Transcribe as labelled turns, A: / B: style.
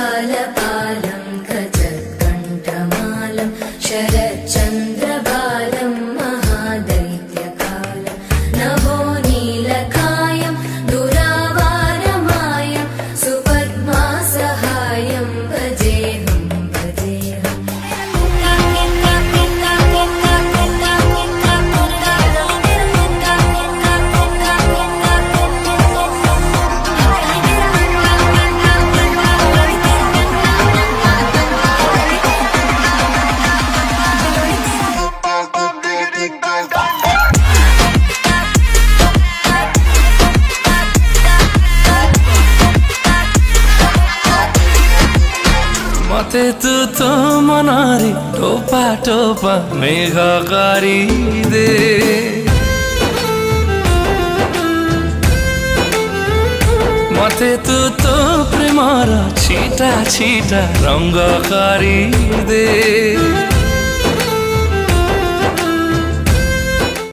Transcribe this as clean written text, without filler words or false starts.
A: कालपालं खचत्कण्ठमालं शरच्चन्द्रबालं महादैत्यकालं नभो नीलकायं दुरावारमायं सुपद्मासहायं भजेऽहं भजेऽहम्।
B: मते तू तो मनारी टोपा टोपा मेघाकारी दे मते तू तो प्रेमार छीटा छीटा रंगकारी दे।